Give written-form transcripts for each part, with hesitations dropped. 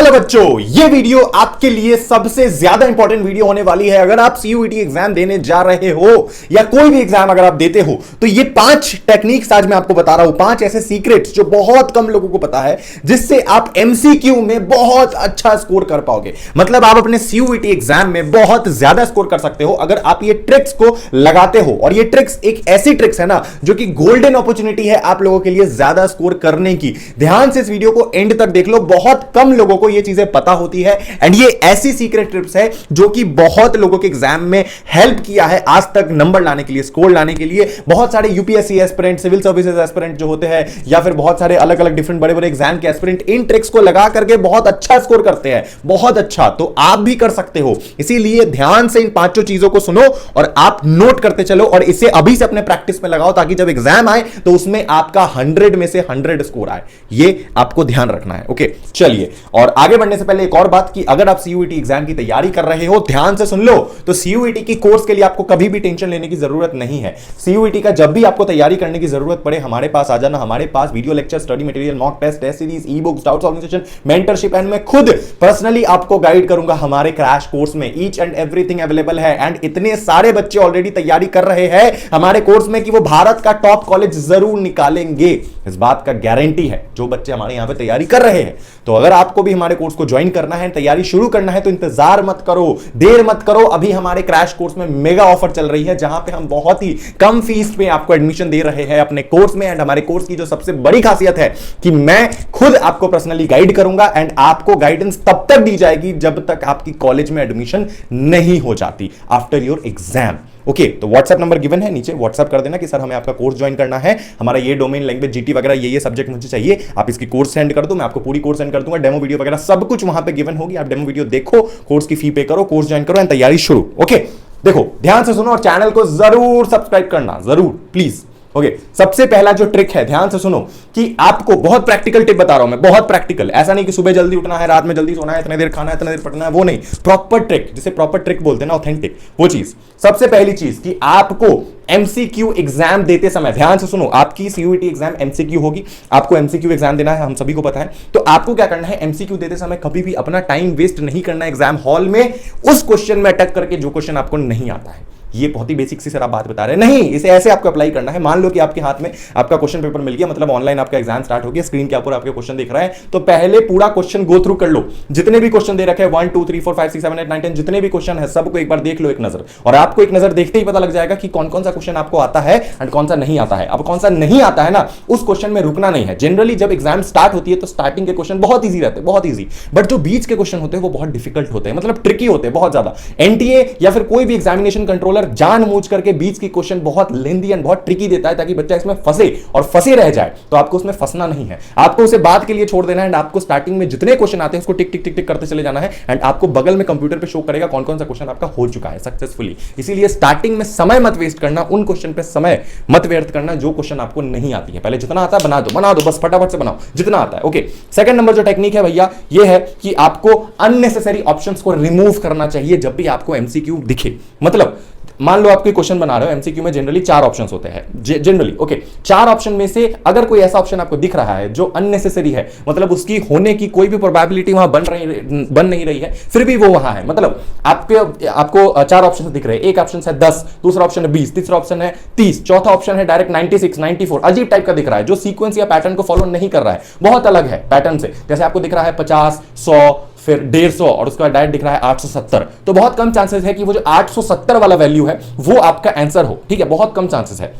Hello बच्चों, ये video आपके लिए सबसे ज्यादा इंपॉर्टेंट वीडियो होने वाली है। अगर आप सीयूईटी एग्जाम देने जा रहे हो या कोई भी एग्जाम अगर आप देते हो तो ये 5 टेक्निक्स आज मैं आपको बता रहा हूं, 5 ऐसे सीक्रेट्स जो बहुत कम लोगों को पता है, जिससे आप एमसीक्यू में बहुत अच्छा स्कोर कर पाओगे। मतलब आप अपने सीयूईटी एग्जाम में बहुत ज्यादा स्कोर कर सकते हो अगर आप ये ट्रिक्स को लगाते हो। और ये ट्रिक्स एक ऐसी ट्रिक्स है ना जो कि गोल्डन अपॉर्चुनिटी है आप लोगों के लिए ज्यादा स्कोर करने की। ध्यान से इस वीडियो को एंड तक देख लो, बहुत कम लोगों को ये चीजें पता होती है एंड ये ऐसी सीक्रेट टिप्स है जो कि बहुत लोगों के एग्जाम में हेल्प किया है आज तक नंबर लाने के लिए, स्कोर लाने के लिए। बहुत सारे UPSC aspirant, civil services aspirant जो होते हैं या फिर बहुत सारे अलग अलग डिफरेंट बड़े बड़े एग्जाम के एस्पिरेंट इन ट्रिक्स को लगा करके बहुत अच्छा स्कोर करते हैं, बहुत अच्छा। तो आप भी कर सकते हो, इसीलिए ध्यान से इन 5 चीजों को सुनो और आप नोट करते चलो और इसे अभी से अपने प्रैक्टिस में लगाओ ताकि जब एग्जाम आए तो उसमें आपका 100 में से 100 स्कोर आए। ये आपको ध्यान रखना है। ओके, चलिए। और आगे बढ़ने से पहले एक और बात कि अगर आप सीयूईटी एग्जाम की तैयारी कर रहे हो, ध्यान से सुन लो, तो सीयूईटी की कोर्स के लिए आपको कभी भी टेंशन लेने की जरूरत नहीं है। सीयूईटी का जब भी आपको तैयारी करने की जरूरत पड़े, हमारे पास आ जाना। हमारे पास video lecture, study material, mock test, test series, e books, doubt solving session, mentorship and मैं खुद पर्सनली आपको गाइड करूंगा हमारे क्रैश कोर्स में। ईच एंड एवरीथिंग अवेलेबल है एंड इतने सारे बच्चे ऑलरेडी तैयारी कर रहे हैं हमारे कोर्स में कि वो भारत का टॉप कॉलेज जरूर निकालेंगे। इस बात का गारंटी है जो बच्चे हमारे यहां पे तैयारी कर रहे हैं। तो अगर आपको भी हमारे कोर्स को ज्वाइन करना है, तैयारी शुरू करना है, तो इंतजार मत करो, देर मत करो। अभी हमारे क्रैश कोर्स में मेगा ऑफर चल रही है जहां पे हम बहुत ही कम फीस पे आपको एडमिशन दे रहे हैं अपने कोर्स में। एंड हमारे कोर्स की जो सबसे बड़ी खासियत है कि मैं खुद आपको पर्सनली गाइड करूंगा एंड आपको गाइडेंस तब तक दी जाएगी जब तक आपकी कॉलेज में एडमिशन नहीं हो जाती, आफ्टर योर एग्जाम। ओके, तो व्हाट्सएप नंबर गिवन है नीचे, व्हाट्सएप कर देना कि सर हमें आपका कोर्स ज्वाइन करना है, हमारा ये डोमेन, लैंग्वेज, जीटी वगैरह ये सब्जेक्ट मुझे चाहिए, आप इसकी कोर्स सेंड कर दो, मैं आपको पूरी कोर्स सेंड कर दूंगा। डेमो वीडियो वगैरह सब कुछ वहां पे गिवन होगी, आप डेमो वीडियो देखो, कोर्स की फी पे करो, कोर्स ज्वाइन करो एंड तैयारी शुरू। ओके, देखो ध्यान से सुनो और चैनल को जरूर सब्सक्राइब करना, जरूर प्लीज। ओके, सबसे पहला जो ट्रिक है, ध्यान से सुनो कि आपको बहुत प्रैक्टिकल टिप बता रहा हूं मैं, बहुत प्रैक्टिकल। ऐसा नहीं कि सुबह जल्दी उठना है, रात में जल्दी सोना है, इतने देर खाना है, इतने देर पढ़ना है, वो नहीं। प्रॉपर ट्रिक, जिसे प्रॉपर ट्रिक बोलते हैं ना, ऑथेंटिक, वो चीज। सबसे पहली चीज कि आपको एमसीक्यू एग्जाम देते समय, ध्यान से सुनो, आपकी सीयूईटी एग्जाम एमसीक्यू होगी, आपको एमसीक्यू एग्जाम देना है, हम सभी को पता है। तो आपको क्या करना है, एमसीक्यू देते समय कभी भी अपना टाइम वेस्ट नहीं करना है एग्जाम हॉल में उस क्वेश्चन में अटक करके जो क्वेश्चन आपको नहीं आता है। ये बहुत ही बेसिक सी सर आप बात बता रहे हैं, नहीं, इसे ऐसे आपको अप्लाई करना है। मान लो कि आपके हाथ में आपका क्वेश्चन पेपर मिल गया, मतलब ऑनलाइन आपका एग्जाम स्टार्ट हो गया, स्क्रीन के ऊपर आपके क्वेश्चन दिख रहा है, तो पहले पूरा क्वेश्चन गो थ्रू कर लो। जितने भी क्वेश्चन दे रखे हैं 1 2 3 4 5 6 7 8 9 10 जितने भी क्वेश्चन है सबको एक बार देख लो, एक नजर। और आपको एक नजर देखते ही पता लग जाएगा कि कौन कौन सा क्वेश्चन आपको आता है एंड कौन सा नहीं आता है। अब कौन सा नहीं आता है ना, उस क्वेश्चन में रुकना नहीं है। जनरली जब एग्जाम स्टार्ट होती है तो स्टार्टिंग के क्वेश्चन बहुत ईजी रहते हैं, बहुत ईजी, बट जो बीच के क्वेश्चन होते हैं वो बहुत डिफिकल्ट होते हैं, मतलब ट्रिकी होते हैं बहुत ज्यादा। एनटीए या फिर कोई भी एग्जामिनेशन कंट्रोलर जानबूझ करके बीच की क्वेश्चन बहुत लेंदी एंड बहुत ट्रिकी देता है ताकि बच्चा इसमें फंसे और फंसे रह जाए। तो आपको उसमें फंसना नहीं है, आपको उसे बाद के लिए छोड़ देना है एंड आपको स्टार्टिंग में जितने क्वेश्चन आते हैं उसको टिक टिक टिक टिक करते चले जाना है एंड आपको बगल में कंप्यूटर पे शो करेगा कौन कौन सा क्वेश्चन आपका हो चुका है सक्सेसफुली। इसीलिए स्टार्टिंग में समय मत वेस्ट करना, उन क्वेश्चन पे समय मत व्यर्थ करना जो क्वेश्चन आपको नहीं आती है। पहले जितना आता है बना दो, बस फटाफट से बनाओ जितना आता है। ओके, सेकंड नंबर जो टेक्निक है भैया ये है कि आपको अननेसेसरी ऑप्शंस को रिमूव करना चाहिए जब भी आपको एमसीक्यू दिखे। मतलब मान लो आप कोई क्वेश्चन बना रहे हो, एमसीक्यू में जनरली 4 ऑप्शंस होते हैं जनरली। ओके, 4 ऑप्शन में से अगर कोई ऐसा ऑप्शन आपको दिख रहा है जो अननेसेसरी है, मतलब उसकी होने की कोई भी प्रोबेबिलिटी वहां बन नहीं रही है, फिर भी वो वहां है, मतलब आपको 4 ऑप्शन दिख रहे हैं, एक ऑप्शन है 10, दूसरा ऑप्शन है 20, तीसरा ऑप्शन है 30, चौथा ऑप्शन है डायरेक्ट 96, 94, अजीब टाइप का दिख रहा है जो सीक्वेंस या पैटर्न को फॉलो नहीं कर रहा है, बहुत अलग है पैटर्न से। जैसे आपको दिख रहा है 50, 100, फिर 150 और उसके बाद डायरेक्ट दिख रहा है 870, तो बहुत कम चांसेस है कि वो जो 870 वाला वैल्यू है वो आपका आंसर हो। ठीक है, बहुत कम चांसेस है,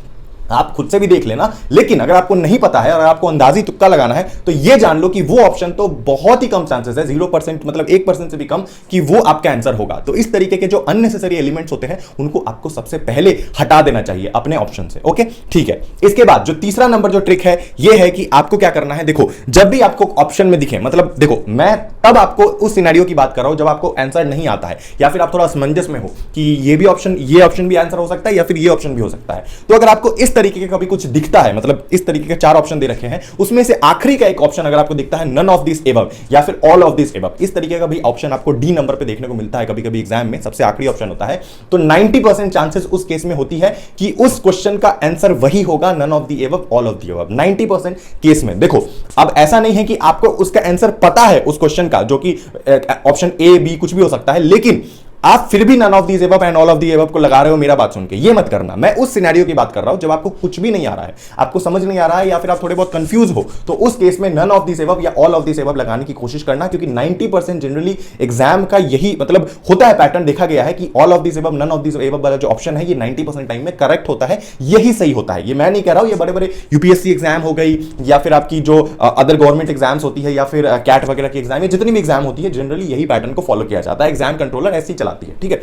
आप खुद से भी देख लेना। लेकिन अगर आपको नहीं पता है और आपको अंदाजी तुक्का लगाना है तो ये जान लो कि वो ऑप्शन तो बहुत ही कम चांसेस है, 0%, मतलब 1% से भी कम कि वो आपका आंसर होगा। तो इस तरीके के जो अननेसेसरी एलिमेंट्स होते हैं उनको आपको सबसे पहले हटा देना चाहिए अपने ऑप्शन से। ओके, ठीक है। इसके बाद जो तीसरा नंबर जो ट्रिक है ये है कि आपको क्या करना है, देखो जब भी आपको ऑप्शन में दिखे, मतलब देखो मैं तब आपको उस सिनेरियो की बात कर रहा हूं जब आपको आंसर नहीं आता है या फिर आप थोड़ा असमंजस में हो कि ये ऑप्शन भी आंसर हो सकता है या फिर ये ऑप्शन भी हो सकता है। तो अगर आपको इस तरीके का कभी कुछ दिखता है, मतलब इस तरीके के 4 ऑप्शन दे रखे हैं, उसमें से आखिरी का एक ऑप्शन अगर आपको दिखता है नन ऑफ दिस एबव या फिर ऑल ऑफ दिस एबव, इस तरीके का भी ऑप्शन आपको डी नंबर पे देखने को मिलता है कभी कभी एग्जाम में, सबसे आखिरी ऑप्शन होता है, तो 90% चांसेस उस केस में होती है कि उस क्वेश्चन का आंसर वही होगा, none of the above all of the above, 90% case में। देखो अब ऐसा नहीं है कि आपको उसका आंसर पता है उस क्वेश्चन का, जो कि ऑप्शन ए बी कुछ भी हो सकता है, लेकिन आप फिर भी none of these above and all of the above को लगा रहे हो, मेरा बात सुन के ये मत करना। मैं उस सिनेरियो की बात कर रहा हूं जब आपको कुछ भी नहीं आ रहा है, आपको समझ नहीं आ रहा है या फिर आप थोड़े बहुत कंफ्यूज हो, तो उस केस में नन ऑफ दीज एबव या ऑल ऑफ दीज एबव लगाने की कोशिश करना, क्योंकि 90% जनरली एग्जाम का यही मतलब होता है, पैटर्न देखा गया है कि all of these above none of these above वाला जो ऑप्शन है ये 90% टाइम में करेक्ट होता है, यही सही होता है। ये मैं नहीं कह रहा हूं, ये बड़े बड़े यूपीएससी एग्जाम हो गई या फिर आपकी जो अदर गवर्नमेंट एग्जाम्स होती है या फिर कैट वगैरह की एग्जाम, जितनी भी एग्जाम होती है जनरली यही पैटर्न को फॉलो किया जाता है, एग्जाम कंट्रोलर ऐसी चलाती है, ठीक है।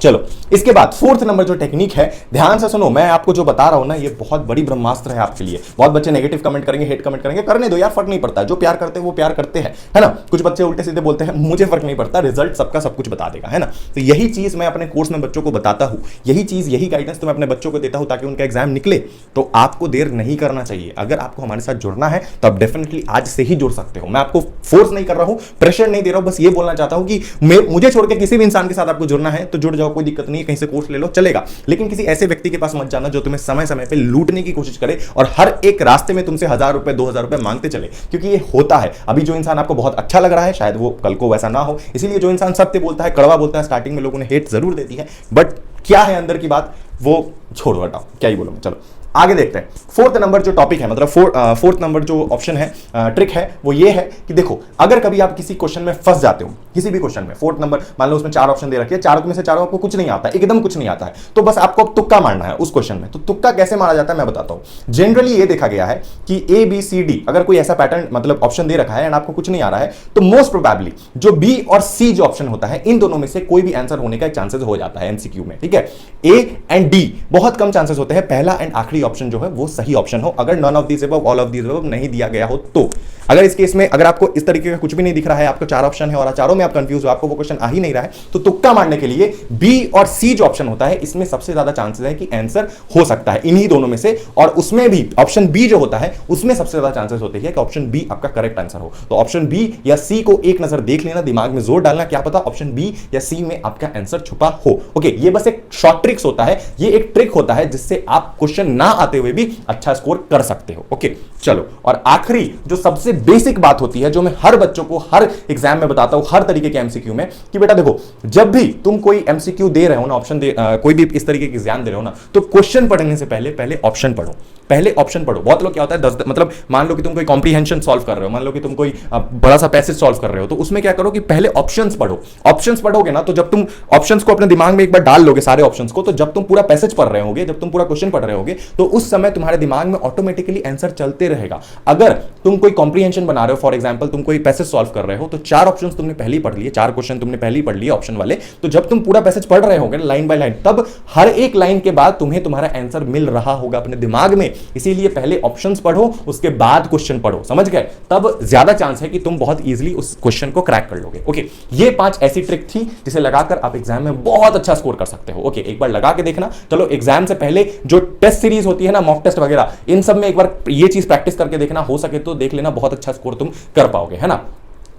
चलो इसके बाद फोर्थ नंबर जो टेक्निक है, ध्यान से सुनो, मैं आपको जो बता रहा हूं ना ये बहुत बड़ी ब्रह्मास्त्र है आपके लिए। बहुत बच्चे नेगेटिव कमेंट करेंगे, हेट कमेंट करेंगे, करने दो यार, फर्क नहीं पड़ता, जो प्यार करते हैं वो प्यार करते हैं, है ना। कुछ बच्चे उल्टे सीधे बोलते हैं, मुझे फर्क नहीं पड़ता, रिजल्ट सबका सब कुछ बता देगा, है ना। तो यही चीज मैं अपने कोर्स में बच्चों को बताता हूं, यही चीज यही गाइडेंस तो मैं अपने बच्चों को देता हूं ताकि उनका एग्जाम निकले। तो आपको देर नहीं करना चाहिए, अगर आपको हमारे साथ जुड़ना है तो आप डेफिनेटली आज से ही जुड़ सकते हो। मैं आपको फोर्स नहीं कर रहा हूं, प्रेशर नहीं दे रहा हूं, बस ये बोलना चाहता हूं कि मुझे छोड़ के किसी भी इंसान के साथ आपको जुड़ना है तो जुड़ जाओ, कोई दिक्कत नहीं है, कहीं से कोर्स ले लो चलेगा, लेकिन किसी ऐसे व्यक्ति के पास मत जाना जो तुम्हें समय समय पे लूटने की कोशिश करे और हर एक रास्ते में तुमसे 1000 रुपए 2000 रुपए मांगते चले, क्योंकि ये होता है। अभी जो इंसान आपको बहुत अच्छा लग रहा है शायद वो कल को वैसा ना हो, इसीलिए जो इंसान सत्य बोलता है, कड़वा बोलता है, स्टार्टिंग में लोगों ने हेट जरूर देती है, बट क्या है अंदर की बात वो छोड़ो, हटाओ, क्या ही बोलूं। चलो आगे देखते हैं। फोर्थ नंबर जो टॉपिक है, मतलब फोर्थ नंबर जो ऑप्शन है, ट्रिक है, वो ये है कि देखो अगर कभी आप किसी क्वेश्चन में फंस जाते हो, किसी भी क्वेश्चन में, फोर्थ नंबर मान लो उसमें 4 ऑप्शन दे रखे हैं, चारों में से चारों आपको कुछ नहीं आता है, एकदम कुछ नहीं आता है, तो बस आपको अब तुक्का मारना है उस क्वेश्चन में। तो तुक्का कैसे मारा जाता है मैं बताता हूं। जनरली ये देखा गया है कि ए बी सी डी अगर कोई ऐसा पैटर्न मतलब ऑप्शन दे रखा है एंड आपको कुछ नहीं आ रहा है, तो मोस्ट प्रोबेबली जो बी और सी जो ऑप्शन होता है, इन दोनों में से कोई भी आंसर होने का चांसेस हो जाता है एमसीक्यू में, ठीक है। ए एंड डी बहुत कम चांसेस होते हैं पहला एंड आखिरी ऑप्शन जो है वो सही ऑप्शन हो, अगर none of these above all of these above नहीं दिया गया हो तो। अगर इस केस में अगर आपको इस तरीके का कुछ भी नहीं दिख रहा है, आपको 4 ऑप्शन है और चारों में आप कंफ्यूज हो, आपको वो क्वेश्चन आ ही नहीं रहा है, तो तुक्का मारने के लिए बी और सी जो ऑप्शन होता है इसमें सबसे ज्यादा चांसेस है कि आंसर हो सकता है इन्हीं दोनों में से, और उसमें भी ऑप्शन बी जो होता है उसमें सबसे ज्यादा चांसेस होते हैं कि ऑप्शन बी आपका करेक्ट आंसर हो। तो ऑप्शन बी या सी को एक नजर देख लेना, दिमाग में जोर डालना, क्या पता ऑप्शन बी या सी में आपका आंसर छुपा हो। ओके, ये बस एक शॉर्ट ट्रिक्स होता है, ये एक ट्रिक होता है जिससे आप क्वेश्चन ना आते हुए भी अच्छा स्कोर कर सकते हो। ओके चलो, और आखिरी जो सबसे बेसिक बात होती है जो मैं हर बच्चों को हर एग्जाम में बताता हूं, हर तरीके के एमसीक्यू में, कि बेटा देखो जब भी तुम कोई एमसीक्यू दे रहे हो ना, ऑप्शन कोई भी इस तरीके के एग्जाम दे रहे हो ना, तो क्वेश्चन पढ़ने से पहले ऑप्शन पढ़ो, पहले ऑप्शन पढ़ो। बहुत लोग क्या होता है मतलब मान लो कि तुम कोई कॉम्प्रीहेंशन सॉल्व कर रहे हो, मान लो कि तुम कोई बड़ा सा पैसेज सॉल्व कर रहे हो, तो उसमें क्या करो कि पहले ऑप्शंस पढ़ो। ऑप्शंस पढ़ोगे ना तो जब तुम ऑप्शंस को अपने दिमाग में एक बार डाल लोगे सारे ऑप्शंस को, तो जब तुम पूरा पैसेज पढ़ रहे होगे, जब तुम पूरा क्वेश्चन पढ़ रहे होगे, तो उस समय तुम्हारे दिमाग में ऑटोमेटिकली आंसर चलते रहेगा। अगर तुम कोई कॉम्प्रीहेंशन बना रहे हो, फॉर एग्जांपल तुम कोई पैसेज सॉल्व कर रहे हो, तो 4 ऑप्शंस तुमने पहले ही पढ़ लिए, 4 क्वेश्चन तुमने पहले ही पढ़ लिए ऑप्शन वाले, तो जब तुम पूरा पैसेज पढ़ रहे होगे लाइन बाय लाइन, तब हर एक लाइन के बाद तुम्हें तुम्हारा आंसर मिल रहा होगा अपने दिमाग में। इसीलिए पहले ऑप्शंस पढ़ो, उसके बाद क्वेश्चन पढ़ो, समझ गए? तब ज्यादा चांस है कि तुम बहुत इजीली उस क्वेश्चन को क्रैक कर लोगे। ओके, ये 5 ऐसी ट्रिक थी जिसे लगाकर आप एग्जाम में बहुत अच्छा स्कोर कर सकते हो। ओके, एक बार लगा के देखना। चलो, एग्जाम से पहले जो टेस्ट सीरीज होती है ना, मॉक टेस्ट वगैरह, इन सब में एक बार ये चीज प्रैक्टिस करके देखना, हो सके तो देख लेना, बहुत अच्छा स्कोर तुम कर पाओगे, है ना।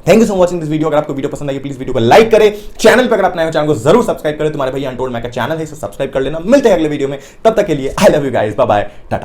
Thank you so much watching this video. अगर आपको वीडियो पसंद आई प्लीज वीडियो को लाइक करें, चैनल पर अगर आप नए हो चैनल को जरूर सब्सक्राइब करें। तुम्हारे भाई अनटोल्ड मैक का चैनल है, इसे सब्सक्राइब कर लेना। मिलते हैं अगले वीडियो में, तब तक के लिए I love you guys, bye bye, Tata.